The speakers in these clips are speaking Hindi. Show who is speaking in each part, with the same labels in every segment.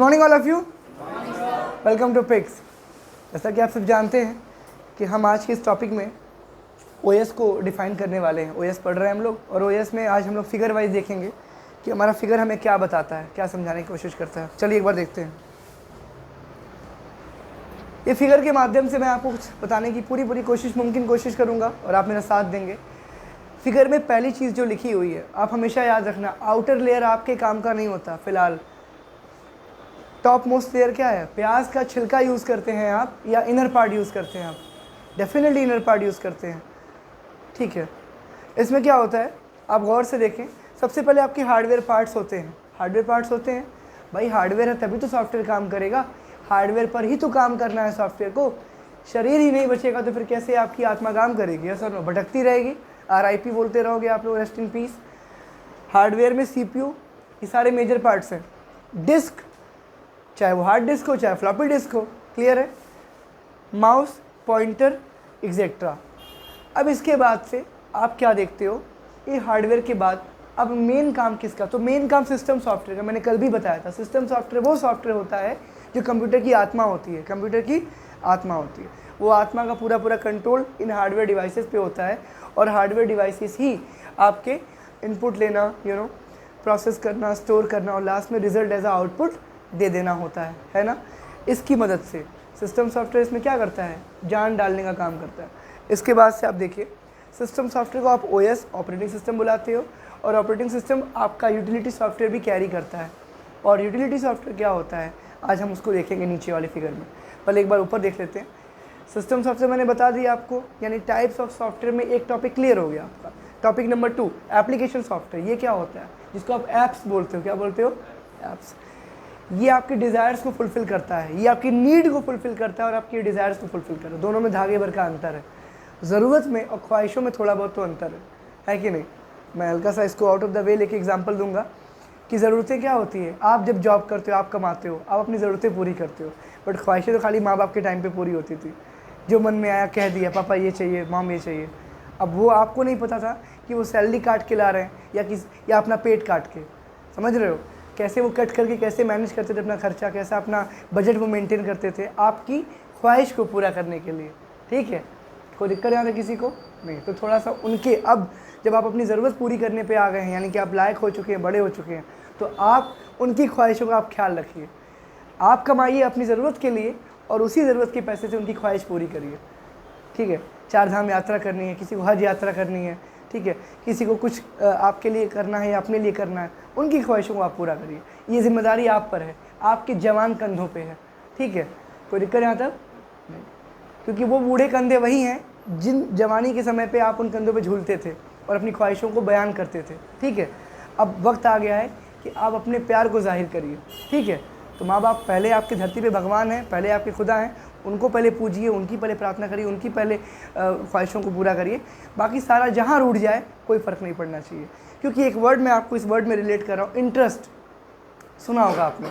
Speaker 1: Morning all of you, welcome to pics. जैसा कि आप सब जानते हैं कि हम आज के इस टॉपिक में ओएस को डिफाइन करने वाले हैं। ओएस पढ़ रहे हैं हम लोग, और ओएस में आज हम लोग फिगर वाइज देखेंगे कि हमारा फिगर हमें क्या बताता है, क्या समझाने की कोशिश करता है। चलिए एक बार देखते हैं। ये फिगर के माध्यम से मैं आपको कुछ बताने की पूरी मुमकिन कोशिश करूँगा और आप मेरा साथ देंगे। फिगर में पहली चीज़ जो लिखी हुई है, आप हमेशा याद रखना, आउटर लेयर आपके काम का नहीं होता। फिलहाल टॉप मोस्ट लेयर क्या है? प्याज का छिलका यूज़ करते हैं आप या इनर पार्ट यूज़ करते हैं आप? डेफिनेटली इनर पार्ट यूज़ करते हैं, ठीक है। इसमें क्या होता है, आप गौर से देखें। सबसे पहले आपके हार्डवेयर पार्ट्स होते हैं। हार्डवेयर पार्ट्स होते हैं, भाई हार्डवेयर है तभी तो सॉफ्टवेयर काम करेगा। हार्डवेयर पर ही तो काम करना है सॉफ्टवेयर को। शरीर ही नहीं बचेगा तो फिर कैसे आपकी आत्मा काम करेगी? ऐसा नो, भटकती रहेगी। RIP बोलते रहोगे आप लोग, रेस्ट इन पीस। हार्डवेयर में CPU, ये सारे मेजर पार्ट्स हैं। डिस्क, चाहे वो हार्ड डिस्क हो चाहे फ्लॉपी डिस्क हो, क्लियर है। Mouse, pointer, etcetera. अब इसके बाद से आप क्या देखते हो, ये हार्डवेयर के बाद अब मेन काम किसका? तो मेन काम सिस्टम सॉफ्टवेयर का। मैंने कल भी बताया था, सिस्टम सॉफ्टवेयर वो सॉफ्टवेयर होता है जो कंप्यूटर की आत्मा होती है। कंप्यूटर की आत्मा होती है, वो आत्मा का पूरा कंट्रोल इन हार्डवेयर डिवाइसेस पे होता है। और हार्डवेयर डिवाइसेस ही आपके इनपुट लेना, प्रोसेस करना, स्टोर करना और लास्ट में रिजल्ट एज अ आउटपुट दे देना होता है ना। इसकी मदद से सिस्टम सॉफ्टवेयर इसमें क्या करता है? जान डालने का काम करता है। इसके बाद से आप देखिए, सिस्टम सॉफ्टवेयर को आप OS, ऑपरेटिंग सिस्टम बुलाते हो, और ऑपरेटिंग सिस्टम आपका यूटिलिटी सॉफ्टवेयर भी कैरी करता है। और यूटिलिटी सॉफ्टवेयर क्या होता है, आज हम उसको देखेंगे नीचे वाले फिगर में। पहले एक बार ऊपर देख लेते हैं। सिस्टम सॉफ्टवेयर मैंने बता दिया आपको, यानी टाइप्स ऑफ सॉफ्टवेयर में एक टॉपिक क्लियर हो गया आपका। Topic number 2, application software. ये क्या होता है? जिसको आप ऐप्स बोलते हो। क्या बोलते हो? ऐप्स। ये आपके डिज़ायर्स को फुलफ़िल करता है, ये आपकी नीड को फुलफ़िल करता है और आपके डिज़ायर्स को फुलफ़िल करता है। दोनों में धागे भर का अंतर है। ज़रूरत में और ख्वाहिशों में थोड़ा बहुत तो अंतर है कि नहीं? मैं हल्का सा इसको आउट ऑफ द वे लेके एग्जांपल दूंगा कि ज़रूरतें क्या होती है। आप जब जॉब करते हो, आप कमाते हो, आप अपनी ज़रूरतें पूरी करते हो, बट ख्वाहिशें तो खाली माँ बाप के टाइम पे पूरी होती थी। जो मन में आया कह दिया, पापा ये चाहिए, मॉम ये चाहिए। अब वो आपको नहीं पता था कि वो सैलरी काट के ला रहे हैं या अपना पेट काट के। समझ रहे हो कैसे वो कट करके कैसे मैनेज करते थे अपना खर्चा, कैसा अपना बजट वो मेंटेन करते थे आपकी ख्वाहिश को पूरा करने के लिए, ठीक है। कोई दिक्कत यहाँ था किसी को? नहीं। तो थोड़ा सा उनके, अब जब आप अपनी ज़रूरत पूरी करने पे आ गए हैं, यानी कि आप लायक हो चुके हैं, बड़े हो चुके हैं, तो आप उनकी ख्वाहिशों का आप ख्याल रखिए। आप कमाइए अपनी ज़रूरत के लिए और उसी ज़रूरत के पैसे से उनकी ख्वाहिश पूरी करिए, ठीक है। 4 धाम यात्रा करनी है, किसी को हज यात्रा करनी है, ठीक है, किसी को कुछ आपके लिए करना है या अपने लिए करना है, उनकी ख्वाहिशों को आप पूरा करिए। ये जिम्मेदारी आप पर है, आपके जवान कंधों पे है, ठीक है। कोई दिक्कत यहाँ तक नहीं, क्योंकि वो बूढ़े कंधे वही हैं जिन जवानी के समय पे आप उन कंधों पे झूलते थे और अपनी ख्वाहिशों को बयान करते थे, ठीक है। अब वक्त आ गया है कि आप अपने प्यार को जाहिर करिए, ठीक है। तो माँ बाप पहले आपकी धरती पे भगवान हैं, पहले आपके खुदा हैं, उनको पहले पूजिए, उनकी पहले प्रार्थना करिए, उनकी पहले ख्वाहिशों को पूरा करिए। बाकी सारा जहाँ रूठ जाए कोई फ़र्क नहीं पड़ना चाहिए। क्योंकि एक वर्ड मैं आपको इस वर्ड में रिलेट कर रहा हूँ, इंटरेस्ट। सुना होगा आपने।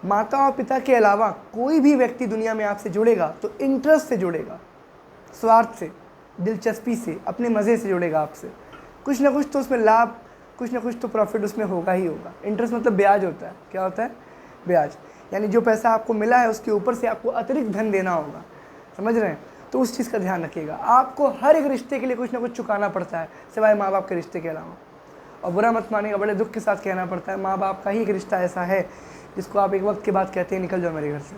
Speaker 1: माता और पिता के अलावा कोई भी व्यक्ति दुनिया में आपसे जुड़ेगा तो इंटरेस्ट से जुड़ेगा, स्वार्थ से, दिलचस्पी से, अपने मज़े से जुड़ेगा आपसे। कुछ ना कुछ तो उसमें लाभ, कुछ ना कुछ तो प्रॉफिट उसमें होगा ही होगा। इंटरेस्ट मतलब ब्याज होता है। क्या होता है? ब्याज। यानी जो पैसा आपको मिला है उसके ऊपर से आपको अतिरिक्त धन देना होगा। समझ रहे हैं? तो उस चीज़ का ध्यान रखिएगा। आपको हर एक रिश्ते के लिए कुछ ना कुछ चुकाना पड़ता है, सिवाय माँ बाप के रिश्ते के अलावा। और बुरा मत मानिएगा, बड़े दुख के साथ कहना पड़ता है, माँ बाप का ही एक रिश्ता ऐसा है जिसको आप एक वक्त के बाद कहते हैं निकल जाओ मेरे घर से,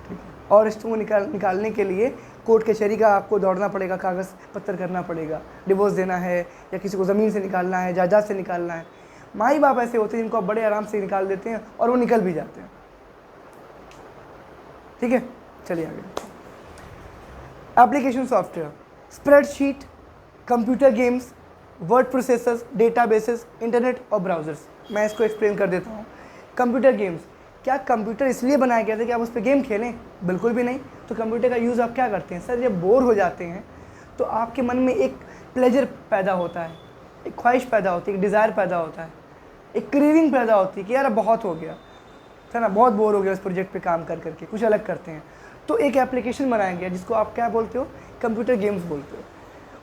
Speaker 1: ठीक है। और रिश्तों को निकालने के लिए कोर्ट कचहरी का आपको दौड़ना पड़ेगा, कागज़ पत्तर करना पड़ेगा, डिवोर्स देना है या किसी को ज़मीन से निकालना है, जायदाद से निकालना है। माँ बाप ऐसे होते हैं जिनको आप बड़े आराम से निकाल देते हैं और वो निकल भी जाते हैं, ठीक है। चलिए आगे। Application software, spreadsheet, computer games, word processors, databases, internet और ब्राउज़र्स। मैं इसको एक्सप्लेन कर देता हूँ। कंप्यूटर गेम्स, क्या कंप्यूटर इसलिए बनाया गया था कि आप उस पर गेम खेलें? बिल्कुल भी नहीं। तो कंप्यूटर का यूज़ आप क्या करते हैं? सर, जब बोर हो जाते हैं तो आपके मन में एक प्लेजर पैदा होता है, एक ख्वाहिश पैदा होती है, एक डिज़ायर पैदा होता है, एक क्रेविंग पैदा होती है कि यार अब बहुत हो गया है ना, बहुत बोर हो गया उस प्रोजेक्ट पे काम कर करके, कुछ अलग करते हैं। तो एक एप्लीकेशन बनाया गया जिसको आप क्या बोलते हो? कंप्यूटर गेम्स बोलते हो।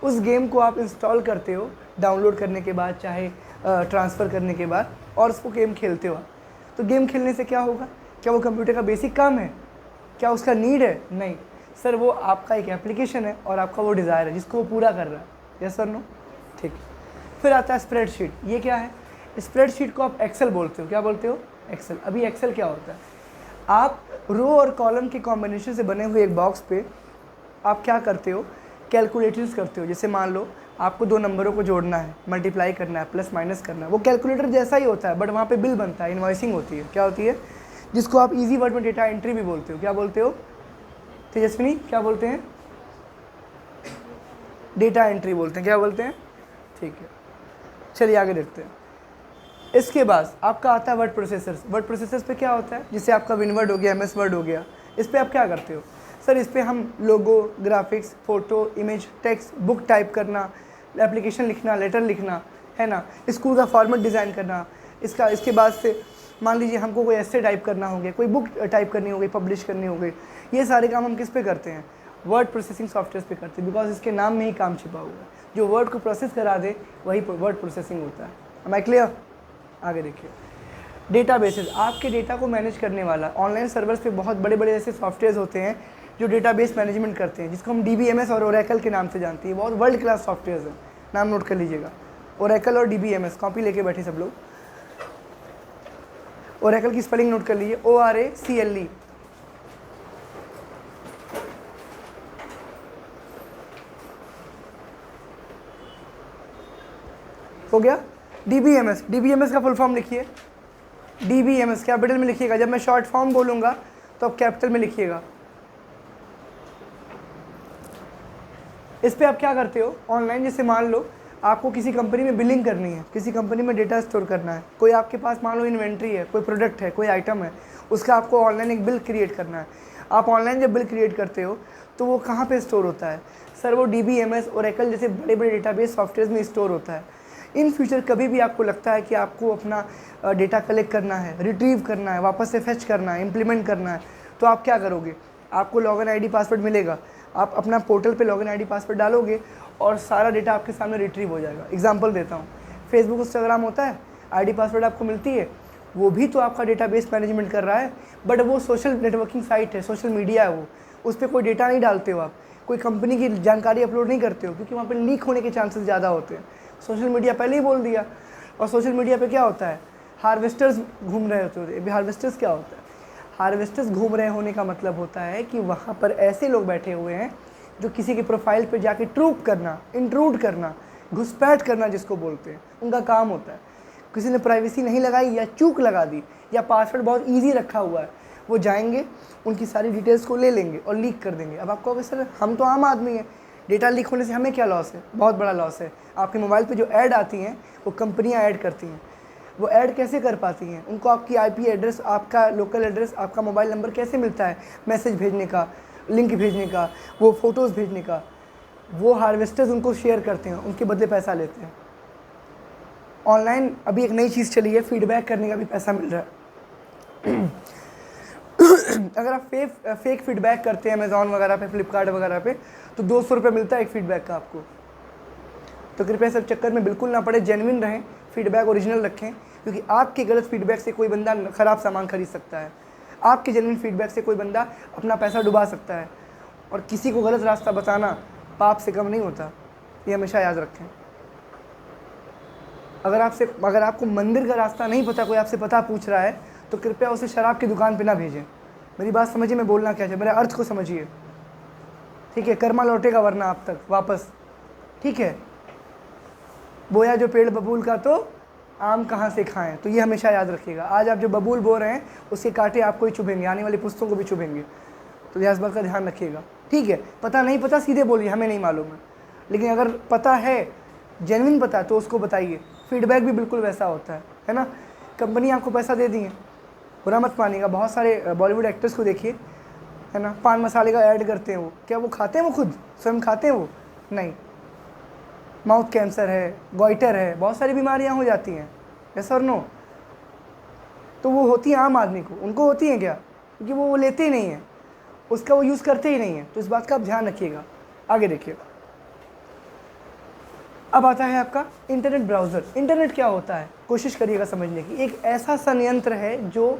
Speaker 1: उस गेम को आप इंस्टॉल करते हो डाउनलोड करने के बाद, चाहे ट्रांसफ़र करने के बाद, और उसको गेम खेलते हो। तो गेम खेलने से क्या होगा? क्या वो कंप्यूटर का बेसिक काम है? क्या उसका नीड है? नहीं सर, वो आपका एक एप्लीकेशन है और आपका वो डिज़ायर है जिसको वो पूरा कर रहा है। Yes sir, no? ठीक। फिर आता है स्प्रेडशीट। ये क्या है? स्प्रेडशीट को आप एक्सेल बोलते हो। क्या बोलते हो? एक्सेल। अभी एक्सेल क्या होता है? आप रो और कॉलम के कॉम्बिनेशन से बने हुए एक बॉक्स पे आप क्या करते हो? कैलकुलेशंस करते हो। जैसे मान लो आपको दो नंबरों को जोड़ना है, मल्टीप्लाई करना है, प्लस माइनस करना है। वो कैलकुलेटर जैसा ही होता है, बट वहाँ पे बिल बनता है, इन्वॉइसिंग होती है। क्या होती है? जिसको आप इजी वर्ड में डेटा एंट्री भी बोलते हो। क्या बोलते हो तेजस्विनी? क्या बोलते हैं? डेटा एंट्री बोलते हैं। क्या बोलते हैं? ठीक है, चलिए आगे देखते हैं। इसके बाद आपका आता है वर्ड प्रोसेसर्स। वर्ड प्रोसेसर्स पे क्या होता है? जैसे आपका विनवर्ड हो गया, एमएस वर्ड हो गया, इस पर आप क्या करते हो? सर इस पर हम logo, graphics, photo, image, text, book type करना, एप्लीकेशन लिखना, लेटर लिखना, है ना, स्कूल का फॉर्मेट डिज़ाइन करना, इसके बाद से मान लीजिए हमको कोई ऐसे टाइप करना हो गया, कोई बुक टाइप करनी हो गई, पब्लिश करनी हो गई, ये सारे काम हम किस पे करते हैं? वर्ड प्रोसेसिंग सॉफ्टवेयर पे करते हैं, बिकॉज इसके नाम में ही काम छिपा हुआ है। जो वर्ड को प्रोसेस करा दे वही वर्ड प्रोसेसिंग होता है। Am I clear? आगे देखिए, डेटाबेसेस। आपके डेटा को मैनेज करने वाला ऑनलाइन सर्वर्स पे बहुत बड़े बड़े ऐसे सॉफ्टवेयर होते हैं जो डेटाबेस मैनेजमेंट करते हैं, जिसको हम DBMS और ओरेकल के नाम से जानते हैं। बहुत वर्ल्ड क्लास सॉफ्टवेयर हैं, नाम नोट कर लीजिएगा। ओरेकल और DBMS, कॉपी लेके बैठे सब लोग। ओरेकल की स्पेलिंग नोट कर लीजिए, ORACLE। हो गया। DBMS का फुल फॉर्म लिखिए। DBMS कैपिटल में लिखिएगा। जब मैं शॉर्ट फॉर्म बोलूँगा तो आप कैपिटल में लिखिएगा। इस पर आप क्या करते हो? ऑनलाइन, जैसे मान लो आपको किसी कंपनी में बिलिंग करनी है, किसी कंपनी में डेटा स्टोर करना है, कोई आपके पास मान लो इन्वेंट्री है, कोई प्रोडक्ट है, कोई आइटम है, उसका आपको ऑनलाइन एक बिल क्रिएट करना है। आप ऑनलाइन जब बिल क्रिएट करते हो तो वो कहाँ पे स्टोर होता है? सर वो DBMS, ओरेकल जैसे बड़े बड़े डेटाबेस सॉफ्टवेयर में स्टोर होता है। इन फ्यूचर कभी भी आपको लगता है कि आपको अपना डेटा कलेक्ट करना है, रिट्रीव करना है, वापस से फेच करना है, इम्प्लीमेंट करना है, तो आप क्या करोगे? आपको लॉगिन ID पासवर्ड मिलेगा, आप अपना पोर्टल पे लॉगिन ID पासवर्ड डालोगे और सारा डेटा आपके सामने रिट्रीव हो जाएगा। एग्जांपल देता हूँ, फेसबुक, इंस्टाग्राम होता है, ID पासवर्ड आपको मिलती है, वो भी तो आपका डेटाबेस मैनेजमेंट कर रहा है, बट वो सोशल नेटवर्किंग साइट है, सोशल मीडिया है, वो उस पर कोई डेटा नहीं डालते हो आप, कोई कंपनी की जानकारी अपलोड नहीं करते हो, क्योंकि वहाँ पर लीक होने के चांसेस ज़्यादा होते हैं। सोशल मीडिया पहले ही बोल दिया। और सोशल मीडिया पे क्या होता है? हार्वेस्टर्स घूम रहे होते हैं। अभी हार्वेस्टर्स क्या होता है? हार्वेस्टर्स घूम रहे होने का मतलब होता है कि वहाँ पर ऐसे लोग बैठे हुए हैं जो किसी के प्रोफाइल पे जाके ट्रूप करना, इंट्रूड करना, घुसपैठ करना जिसको बोलते हैं, उनका काम होता है। किसी ने प्राइवेसी नहीं लगाई या चूक लगा दी या पासवर्ड बहुत ईजी रखा हुआ है, वो जाएंगे, उनकी सारी डिटेल्स को ले लेंगे और लीक कर देंगे। अब आपको सर हम तो आम आदमी हैं, डेटा लीक होने से हमें क्या लॉस है? बहुत बड़ा लॉस है। आपके मोबाइल पे जो ऐड आती हैं वो कंपनियां ऐड करती हैं। वो ऐड कैसे कर पाती हैं? उनको आपकी IP एड्रेस, आपका लोकल एड्रेस, आपका मोबाइल नंबर कैसे मिलता है? मैसेज भेजने का, लिंक भेजने का, वो फ़ोटोज़ भेजने का। वो हार्वेस्टर्स उनको शेयर करते हैं, उनके बदले पैसा लेते हैं। ऑनलाइन अभी एक नई चीज़ चली है, फीडबैक करने का भी पैसा मिल रहा है। अगर आप फेक फीडबैक करते हैं अमेज़ॉन वगैरह पे, फ्लिपकार्ट वगैरह पे, तो 200 रुपये मिलता है एक फीडबैक का आपको। तो कृपया सब चक्कर में बिल्कुल ना पड़े, जेन्युइन रहें, फीडबैक ओरिजिनल रखें, क्योंकि आपके गलत फीडबैक से कोई बंदा ख़राब सामान खरीद सकता है। आपके जेन्युइन फीडबैक से कोई बंदा अपना पैसा डुबा सकता है। और किसी को गलत रास्ता बताना पाप से कम नहीं होता, ये हमेशा याद रखें। अगर आपको मंदिर का रास्ता नहीं पता, कोई आपसे पता पूछ रहा है, तो कृपया उसे शराब की दुकान पे ना भेजें। मेरी बात समझिए, मैं बोलना क्या चाहिए, मेरे अर्थ को समझिए, ठीक है? कर्मा लौटेगा वरना आप तक वापस, ठीक है? बोया जो पेड़ बबूल का तो आम कहाँ से खाएं, तो ये हमेशा याद रखिएगा। आज आप जो बबूल बो रहे हैं उसके कांटे आपको ही चुभेंगे, आने वाली पुस्तकों को भी चुभेंगे, तो इस बात का ध्यान रखिएगा, ठीक है? पता नहीं पता सीधे बोलिए, हमें नहीं मालूम है, लेकिन अगर पता है, जेन्युइन पता है, तो उसको बताइए। फीडबैक भी बिल्कुल वैसा होता है ना? कंपनी आपको पैसा दे दी है, बुरा मत मानिएगा। बहुत सारे बॉलीवुड एक्टर्स को देखिए, है ना, पान मसाले का ऐड करते हैं। वो क्या वो खाते हैं? वो खुद स्वयं खाते हैं? वो नहीं। माउथ कैंसर है, गॉइटर है, बहुत सारी बीमारियां हो जाती हैं, यस और नो? तो वो होती है आम आदमी को, उनको होती हैं क्या? क्योंकि वो लेते ही नहीं हैं, उसका वो यूज़ करते ही नहीं हैं। तो इस बात का आप ध्यान रखिएगा। आगे देखिए, अब आता है आपका इंटरनेट ब्राउज़र। इंटरनेट क्या होता है? कोशिश करिएगा समझने की। एक ऐसा संयंत्र है जो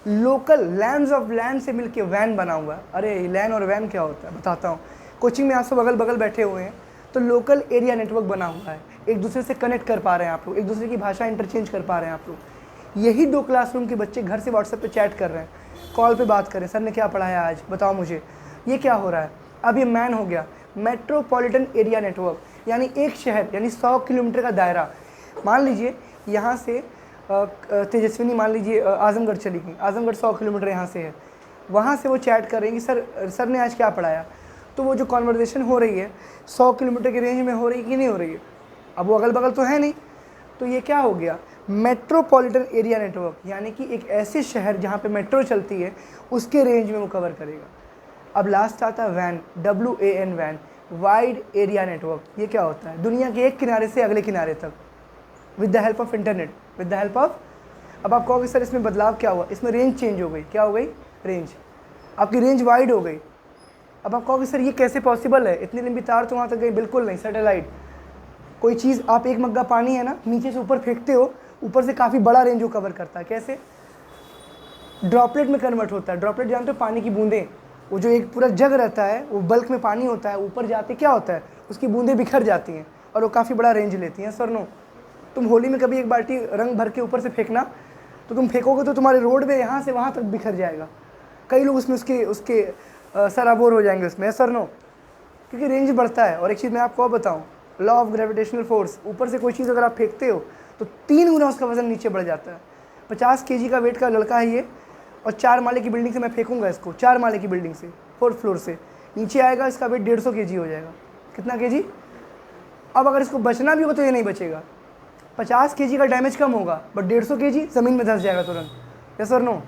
Speaker 1: लोकल लैंड्स ऑफ लैंड से मिलके वैन बना हुआ है। अरे लैंड और वैन क्या होता है बताता हूँ। कोचिंग में आप सब अगल बगल बैठे हुए हैं, तो लोकल एरिया नेटवर्क बना हुआ है, एक दूसरे से कनेक्ट कर पा रहे हैं आप लोग, एक दूसरे की भाषा इंटरचेंज कर पा रहे हैं आप लोग। यही 2 क्लासरूम के बच्चे घर से व्हाट्सएप पे चैट कर रहे हैं, कॉल पे बात कर रहे हैं, सर ने क्या पढ़ाया आज बताओ मुझे, ये क्या हो रहा है। अब ये मैन हो गया मेट्रोपॉलिटन एरिया नेटवर्क, यानी एक शहर यानी 100 किलोमीटर का दायरा। मान लीजिए यहाँ से तेजस्विनी मान लीजिए आजमगढ़ चली गई, आजमगढ़ 100 किलोमीटर यहाँ से है, वहाँ से वो चैट कर रही है कि सर ने आज क्या पढ़ाया। तो वो जो कॉन्वर्जेशन हो रही है 100 किलोमीटर के रेंज में हो रही है कि नहीं हो रही है। अब वो अगल बगल तो है नहीं, तो ये क्या हो गया मेट्रोपॉलिटन एरिया नेटवर्क, यानी कि एक ऐसे शहर जहाँ पे मेट्रो चलती है उसके रेंज में वो कवर करेगा। अब लास्ट आता है वैन, WAN वैन, वाइड एरिया नेटवर्क। ये क्या होता है, दुनिया के एक किनारे से अगले किनारे तक with the help of internet, with the help of. अब आप कहोगे सर इसमें बदलाव क्या हुआ, इसमें रेंज चेंज हो गई। क्या हो गई, रेंज, आपकी रेंज वाइड हो गई। अब आप कहोगे सर ये कैसे पॉसिबल है, इतनी लंबी तार तो वहाँ तक गई। बिल्कुल नहीं, सैटेलाइट। कोई चीज़ आप एक मग्गा पानी है ना नीचे से ऊपर फेंकते हो, ऊपर से काफ़ी बड़ा रेंज वो कवर करता है। कैसे, ड्रॉपलेट में कन्वर्ट होता है। ड्रॉपलेट जानते हो, पानी की बूंदें, वो जो एक पूरा जग रहता है वो बल्क में पानी होता है, ऊपर जाते क्या होता है उसकी बूंदें बिखर जाती हैं और वो काफ़ी बड़ा रेंज लेती हैं। सर नो, तुम होली में कभी एक बाल्टी रंग भर के ऊपर से फेंकना, तो तुम फेंकोगे तो तुम्हारे रोड में यहाँ से वहाँ तक बिखर जाएगा। कई लोग उसमें उसके सराबोर हो जाएंगे उसमें। सर नो, क्योंकि रेंज बढ़ता है। और एक चीज़ मैं आपको और बताऊँ, लॉ ऑफ ग्रेविटेशनल फोर्स, ऊपर से कोई चीज़ अगर आप फेंकते हो तो 3 गुना उसका वजन नीचे बढ़ जाता है। 50 kg का वेट का लड़का है ये, और 4 माले की बिल्डिंग से मैं फेंकूंगा इसको, 4 माले की बिल्डिंग से 4th फ्लोर से नीचे आएगा, इसका वेट 150 kg हो जाएगा। कितना kg? अब अगर इसको बचना भी होगा तो ये नहीं बचेगा। 50 kg का डैमेज कम होगा, बट 150 kg ज़मीन में धंस जाएगा तुरंत। यस और नो,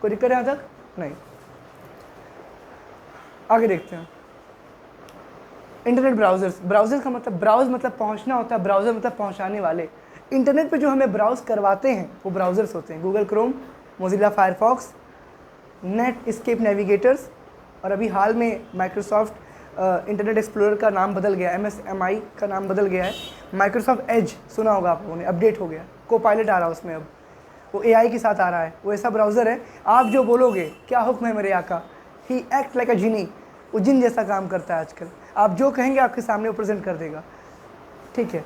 Speaker 1: कोई दिक्कत है यहाँ तक? नहीं। आगे देखते हैं, इंटरनेट ब्राउजर्स। ब्राउजर का मतलब, ब्राउज मतलब पहुंचना होता है, ब्राउज़र मतलब पहुंचाने वाले। इंटरनेट पे जो हमें ब्राउज करवाते हैं वो ब्राउजर्स होते हैं, Google Chrome, Mozilla Firefox, net escape navigators, और अभी हाल में माइक्रोसॉफ्ट इंटरनेट एक्सप्लोरर का नाम बदल गया, MSMI का नाम बदल गया है, माइक्रोसॉफ्ट एज सुना होगा आप लोगों ने, अपडेट हो गया, को पायलट आ रहा है उसमें, अब वो AI के साथ आ रहा है। वो ऐसा ब्राउज़र है, आप जो बोलोगे क्या हुक्म है मेरे आका, ही एक्ट लाइक अ जिनी, वो जिन जैसा काम करता है आजकल। आप जो कहेंगे आपके सामने वो प्रेजेंट कर देगा। ठीक है,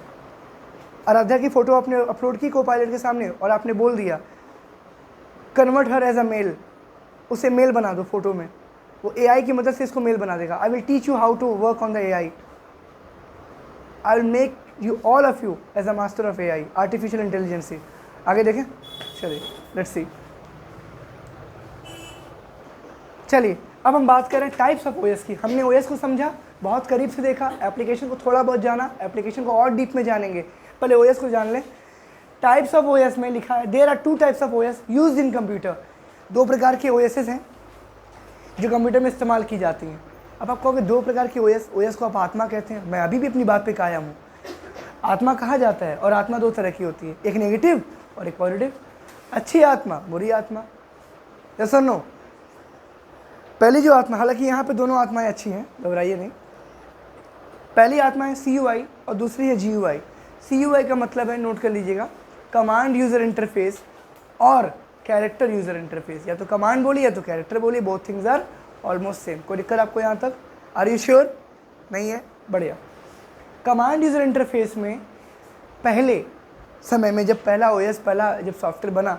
Speaker 1: आराध्या की फ़ोटो आपने अपलोड की को पायलट के सामने और आपने बोल दिया convert her as a male, उसे मेल बना दो फ़ोटो में, वो AI की मदद से इसको मेल बना देगा। I will teach you how to work on the AI, I will make you all of you as a master of AI, artificial intelligence. आगे देखें, चलिए लेट्स सी। चलिए अब हम बात करें टाइप्स ऑफ OS की। हमने OS को समझा, बहुत करीब से देखा, एप्लीकेशन को थोड़ा बहुत जाना, एप्लीकेशन को और डीप में जानेंगे, पहले OS को जान लें। टाइप्स ऑफ OS में लिखा है there are 2 types of OS used in computer. 2 प्रकार के OSs हैं जो कंप्यूटर में इस्तेमाल की जाती हैं। अब आप कहोगे 2 प्रकार के OS को आप आत्मा कहते हैं। मैं अभी भी अपनी बात पे कायम हूँ, आत्मा कहा जाता है, और आत्मा 2 तरह की होती है, एक नेगेटिव और एक पॉजिटिव। अच्छी आत्मा, बुरी आत्मा। यस और नो? पहली जो आत्मा, हालांकि यहाँ पे दोनों आत्माएं अच्छी हैं, घबराइए नहीं। पहली आत्मा है CUI और दूसरी है GUI। CUI का मतलब है, नोट कर लीजिएगा, कमांड यूज़र इंटरफेस और कैरेक्टर यूज़र इंटरफेस। या तो कमांड बोलिए या तो कैरेक्टर बोलिए, both things are almost same. कोई दिक्कत आपको यहाँ तक? Are you sure? नहीं है? बढ़िया। कमांड यूज़र इंटरफेस में पहले समय में जब पहला जब सॉफ्टवेयर बना,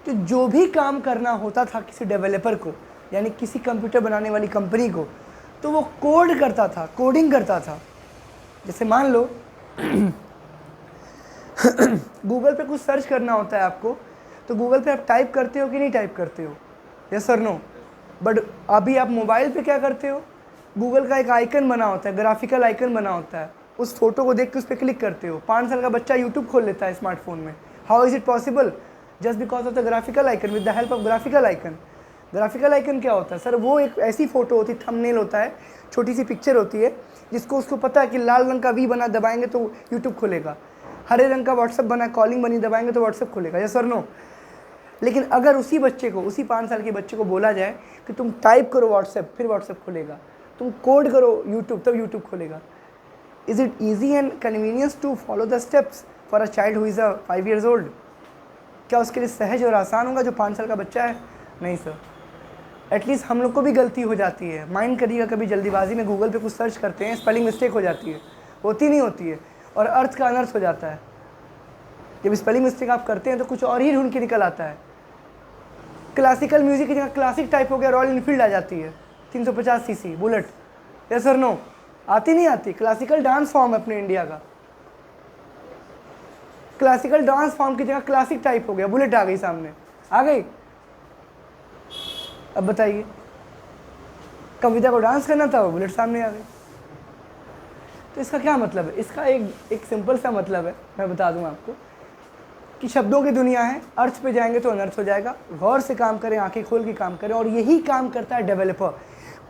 Speaker 1: तो जो भी काम करना होता था किसी डेवलपर को, यानी किसी कंप्यूटर बनाने वाली कंपनी को, तो वो कोड करता था, कोडिंग करता था। जैसे मान लो गूगल पे कुछ सर्च करना होता है आपको, तो गूगल पे आप टाइप करते हो कि नहीं टाइप करते हो? यस और नो? बट अभी आप मोबाइल पे क्या करते हो, गूगल का एक आइकन बना होता है, ग्राफिकल आइकन बना होता है, उस फोटो को देख के उस पर क्लिक करते हो। 5 साल का बच्चा यूट्यूब खोल लेता है स्मार्टफोन में। How is it possible? Just because of the graphical icon, with the help of graphical icon. Graphical icon क्या होता है सर? वो एक ऐसी फ़ोटो होती है, थंबनेल होता है, छोटी सी पिक्चर होती है, जिसको उसको पता है कि लाल रंग का V बना, दबाएंगे तो यूट्यूब खुलेगा, हरे रंग का व्हाट्सअप बना, कॉलिंग बनी, दबाएंगे तो व्हाट्सअप खुलेगा। यस और नो? लेकिन अगर उसी बच्चे को, उसी 5 साल के बच्चे को बोला जाए कि तुम टाइप करो व्हाट्सएप, फिर व्हाट्सएप खुलेगा, तुम कोड करो यूट्यूब, तब यूट्यूब खुलेगा। Is it easy and convenience to follow the steps for a child who is 5 years old? क्या उसके लिए सहज और आसान होगा जो 5 साल का बच्चा है? नहीं सर। एटलीस्ट हम लोग को भी गलती हो जाती है, माइंड करिएगा, कभी जल्दीबाजी में गूगल पे कुछ सर्च करते हैं, स्पेलिंग मिस्टेक हो जाती है, होती नहीं होती है, और अर्थ का अनर्थ हो जाता है। जब स्पेलिंग मिस्टेक आप करते हैं तो कुछ और ही ढूंढ के निकल आता है। क्लासिकल म्यूजिक की जगह क्लासिक टाइप हो गया, रॉयल इनफील्ड आ जाती है 350 सीसी बुलेट। यस और नो? आती नहीं आती? क्लासिकल डांस फॉर्म है अपने इंडिया का, क्लासिकल डांस फॉर्म की जगह क्लासिक टाइप हो गया, बुलेट आ गई सामने, आ गई। अब बताइए, कविता को डांस करना था, वो बुलेट सामने आ गई। तो इसका क्या मतलब है? इसका एक सिंपल सा मतलब है, मैं बता दूं आपको, कि शब्दों की दुनिया है, अर्थ पे जाएंगे तो अनर्थ हो जाएगा। गौर से काम करें, आंखें खोल के काम करें, और यही काम करता है डेवलपर।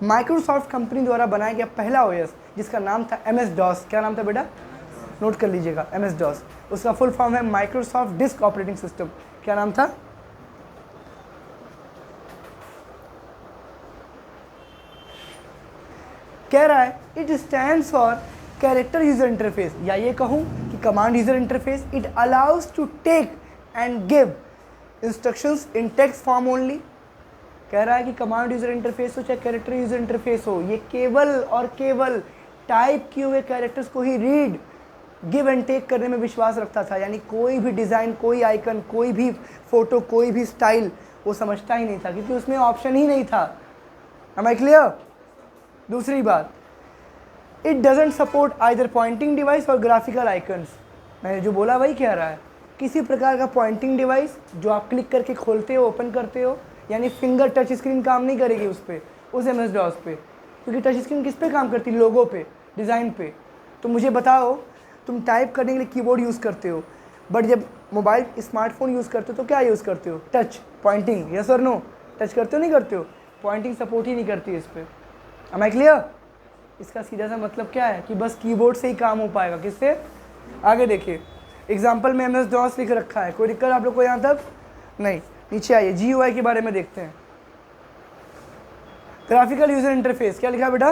Speaker 1: माइक्रोसॉफ्ट कंपनी द्वारा बनाया गया पहला ओएस जिसका नाम था MS DOS। क्या नाम था बेटा? नोट कर लीजिएगा, MS DOS। उसका फुल फॉर्म है माइक्रोसॉफ्ट डिस्क ऑपरेटिंग सिस्टम। क्या नाम था? कह रहा है it stands for character user interface, या ये कहूँ कि command user interface. It allows to take and give instructions in text form only. कह रहा है कि कमांड यूजर इंटरफेस हो चाहे कैरेक्टर यूजर इंटरफेस हो, ये केवल और केवल टाइप किए हुए कैरेक्टर्स को ही रीड, गिव एंड टेक करने में विश्वास रखता था। यानी कोई भी डिज़ाइन, कोई आइकन, कोई भी फोटो, कोई भी स्टाइल वो समझता ही नहीं था, क्योंकि उसमें ऑप्शन ही नहीं था। Am I clear? दूसरी बात, it doesn't support either pointing device और ग्राफिकल आइकन्स। मैंने जो बोला वही कह रहा है, किसी प्रकार का पॉइंटिंग डिवाइस जो आप क्लिक करके खोलते हो, ओपन करते हो, यानी फिंगर टच स्क्रीन काम नहीं करेगी उस पर, उस MS DOS पे, क्योंकि टच स्क्रीन किस पे काम करती है? लोगो पे, डिज़ाइन पे। तो मुझे बताओ, तुम टाइप करने के लिए कीबोर्ड यूज़ करते हो, बट जब मोबाइल स्मार्टफोन यूज़ करते हो तो क्या यूज़ करते हो? Touch, pointing. यस और नो? टच करते हो नहीं करते हो? पॉइंटिंग सपोर्ट ही नहीं करती इस पर। Am I clear? इसका सीधा सा मतलब क्या है कि बस कीबोर्ड से ही काम हो पाएगा। किससे? आगे देखिए, एग्जाम्पल में MS DOS लिख रखा है, कोई दिक्कत आप लोग को यहाँ तक? नहीं। नीचे आइए, GUI के बारे में देखते हैं। ग्राफिकल यूजर इंटरफेस, क्या लिखा है बेटा?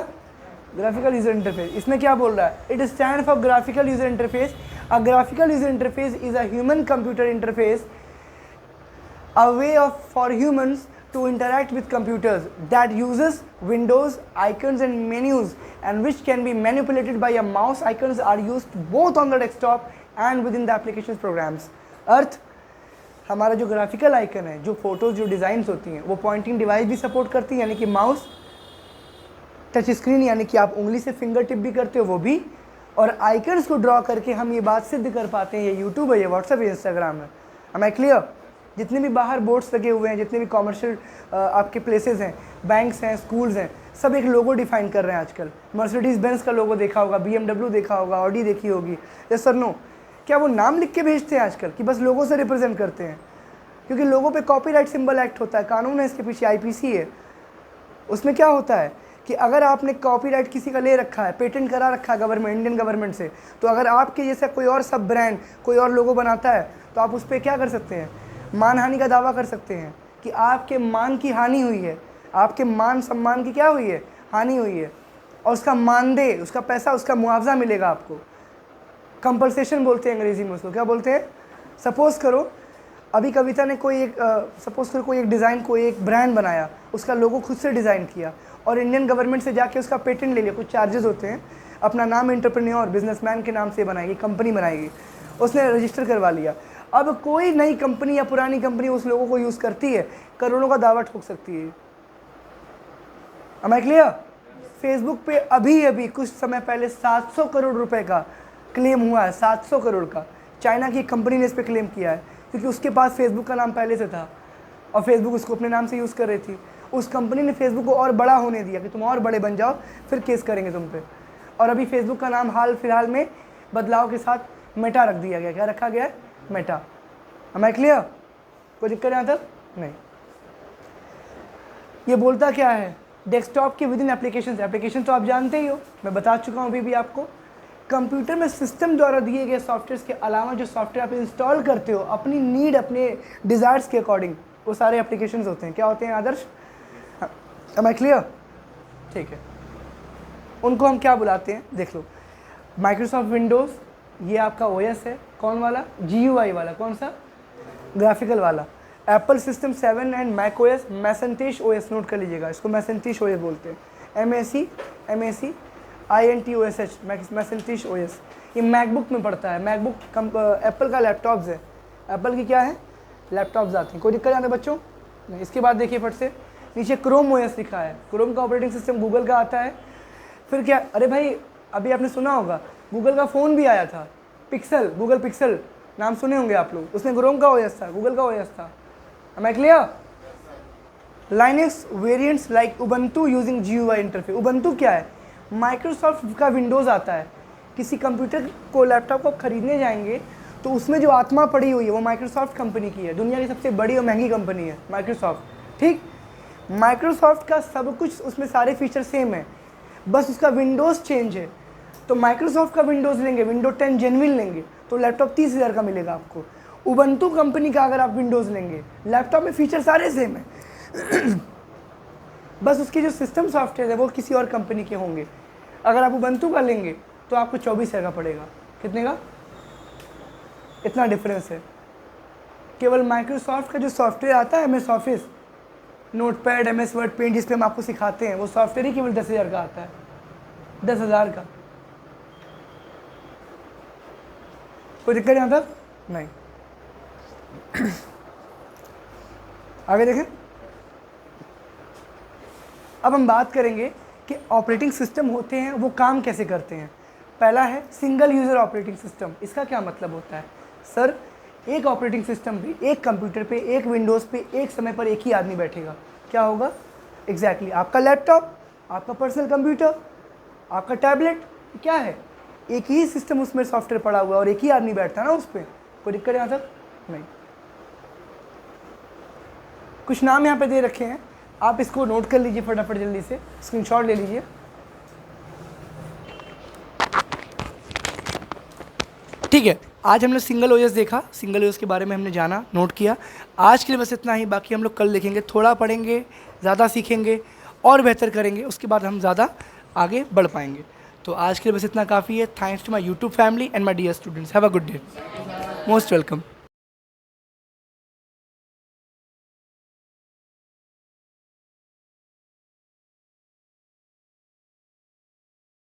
Speaker 1: Graphical user interface. इसमें क्या बोल रहा है? It stand for graphical user interface. A graphical user interface is a human computer interface, a way for humans to interact with computers that uses windows, icons and menus, and which can be manipulated by a mouse. Icons are used both on the desktop and within the applications programs. अर्थ, हमारा जो ग्राफिकल आइकन है, जो फोटोज, जो डिज़ाइंस होती हैं, वो पॉइंटिंग डिवाइस भी सपोर्ट करती है, यानी कि माउस, टच स्क्रीन यानी कि आप उंगली से फिंगर टिप भी करते हो वो भी, और आइकन्स को ड्रॉ करके हम ये बात सिद्ध कर पाते हैं, ये यूट्यूब है, ये व्हाट्सएप है, इंस्टाग्राम है। Am I clear? जितने भी बाहर बोर्ड्स लगे हुए हैं, जितने भी कॉमर्शियल आपके प्लेसेस हैं, बैंक्स हैं, स्कूल्स हैं, सब एक लोगो डिफाइन कर रहे हैं आजकल। मर्सिडीज बेंज का लोगो देखा होगा, BMW देखा होगा, ऑडी देखी होगी। Yes sir no? क्या वो नाम लिख के भेजते हैं आजकल कि बस लोगों से रिप्रेजेंट करते हैं? क्योंकि लोगों पे कॉपीराइट सिंबल एक्ट होता है, कानून है इसके पीछे, IPC है। उसमें क्या होता है कि अगर आपने कॉपीराइट किसी का ले रखा है, पेटेंट करा रखा है गवर्नमेंट, इंडियन गवर्नमेंट से, तो अगर आपके जैसा कोई और सब ब्रांड, कोई और लोगो बनाता है, तो आप उस पर क्या कर सकते हैं? मानहानि का दावा कर सकते हैं कि आपके मान की हानि हुई है, आपके मान सम्मान की क्या हुई है? हानि हुई है, और उसका मानदेय, उसका पैसा, उसका मुआवजा मिलेगा आपको। कंपनसेशन बोलते हैं अंग्रेजी में उसको, क्या बोलते हैं? सपोज करो अभी कविता ने कोई एक सपोज करो कोई एक डिज़ाइन, कोई एक ब्रांड बनाया, उसका लोगो खुद से डिज़ाइन किया, और इंडियन गवर्नमेंट से जाके उसका पेटेंट ले लिया, कुछ चार्जेस होते हैं, अपना नाम एंटरप्रेन्योर, बिजनेसमैन के नाम से बनाएगी, कंपनी बनाएगी, उसने रजिस्टर करवा लिया। अब कोई नई कंपनी या पुरानी कंपनी उस लोगों को यूज़ करती है, करोड़ों का दावा ठोक सकती है। Am I clear? फेसबुक पे अभी कुछ समय पहले 700 करोड़ रुपए का क्लेम हुआ है, 700 करोड़ का। चाइना की कंपनी ने इस पर क्लेम किया है, क्योंकि उसके पास फेसबुक का नाम पहले से था और फेसबुक उसको अपने नाम से यूज़ कर रही थी। उस कंपनी ने फेसबुक को और बड़ा होने दिया कि तुम और बड़े बन जाओ, फिर केस करेंगे तुम पे। और अभी फेसबुक का नाम हाल फिलहाल में बदलाव के साथ मेटा रख दिया गया। क्या रखा गया है? मेटा। Am I clear? कोई दिक्कत यहाँ तक? नहीं। ये बोलता क्या है? डेस्कटॉप के विद इन एप्लीकेशन तो आप जानते ही हो, मैं बता चुका हूँ अभी भी आपको। कंप्यूटर में सिस्टम द्वारा दिए गए सॉफ्टवेयर के अलावा जो सॉफ्टवेयर आप इंस्टॉल करते हो अपनी नीड, अपने डिज़ायर्स के अकॉर्डिंग, वो सारे एप्लीकेशंस होते हैं। क्या होते हैं आदर्श? Am I clear? ठीक है। उनको हम क्या बुलाते हैं? देख लो, माइक्रोसॉफ्ट विंडोज़, ये आपका OS है। कौन वाला? GUI वाला। कौन सा? ग्राफिकल वाला। Apple system 7 and Mac OS, Macintosh OS, note कर लीजिएगा, इसको मैसेंटिश ओएस बोलते हैं, MACINTOSH, मैसेंटिश ओएस। ये मैकबुक में पड़ता है, मैकबुक एप्पल का लैपटॉप्स है, एप्पल की क्या है, लैपटॉप्स आते हैं। कोई दिक्कत आता है बच्चों? नहीं। इसके बाद देखिए फट से नीचे क्रोम ओएस लिखा है, क्रोम का ऑपरेटिंग सिस्टम गूगल का आता है। फिर क्या, अरे भाई अभी आपने सुना होगा गूगल का फ़ोन भी आया था, पिक्सल, गूगल पिक्सल, नाम सुने होंगे आप लोग, उसमें क्रोम का ओएस था, गूगल का ओएस था। Am I clear? Linux variants like Ubuntu using GUI interface. Ubuntu क्या है? माइक्रोसॉफ्ट का विंडोज़ आता है। किसी कंप्यूटर को, लैपटॉप को खरीदने जाएंगे तो उसमें जो आत्मा पड़ी हुई है वो माइक्रोसॉफ्ट कंपनी की है, दुनिया की सबसे बड़ी और महंगी कंपनी है माइक्रोसॉफ्ट। ठीक, माइक्रोसॉफ्ट का सब कुछ, उसमें सारे फीचर सेम है, बस उसका विंडोज़ चेंज है। तो माइक्रोसॉफ्ट का विंडोज़ लेंगे, विंडो 10 जेन्युइन लेंगे तो लैपटॉप 30,000 का मिलेगा आपको। उबंटू कंपनी का अगर आप विंडोज़ लेंगे, लैपटॉप में फीचर सारे सेम है बस उसके जो सिस्टम सॉफ्टवेयर है वो किसी और कंपनी के होंगे। अगर आप उबंटू का लेंगे तो आपको 24,000 का पड़ेगा। कितने का? इतना डिफरेंस है। केवल माइक्रोसॉफ्ट का जो सॉफ्टवेयर आता है, MS office, notepad, MS word, paint, जिस पे हम आपको सिखाते हैं, वो सॉफ्टवेयर ही केवल 10,000 का आता है, 10,000 का। कोई दिक्कत यहाँ तक? नहीं। आगे देखें। अब हम बात करेंगे कि ऑपरेटिंग सिस्टम होते हैं वो काम कैसे करते हैं। पहला है सिंगल यूज़र ऑपरेटिंग सिस्टम। इसका क्या मतलब होता है? सर, एक ऑपरेटिंग सिस्टम पे, एक कंप्यूटर पे, एक विंडोज़ पे एक समय पर एक ही आदमी बैठेगा। क्या होगा? एग्जैक्टली आपका लैपटॉप, आपका पर्सनल कंप्यूटर, आपका टैबलेट, क्या है, एक ही सिस्टम, उसमें सॉफ्टवेयर पड़ा हुआ है और एक ही आदमी बैठता है ना उस पर। कोई दिक्कत यहाँ तक? नहीं। कुछ नाम यहाँ पे दे रखे हैं, आप इसको नोट कर लीजिए फटाफट, जल्दी से स्क्रीनशॉट ले लीजिए। ठीक है, आज हमने सिंगल ओएस देखा, सिंगल ओएस के बारे में हमने जाना, नोट किया। आज के लिए बस इतना ही, बाकी हम लोग कल देखेंगे, थोड़ा पढ़ेंगे, ज़्यादा सीखेंगे और बेहतर करेंगे, उसके बाद हम ज़्यादा आगे बढ़ पाएंगे। तो आज के लिए बस इतना काफ़ी है। Thanks to my YouTube family and my dear students. Have a good day. Most welcome.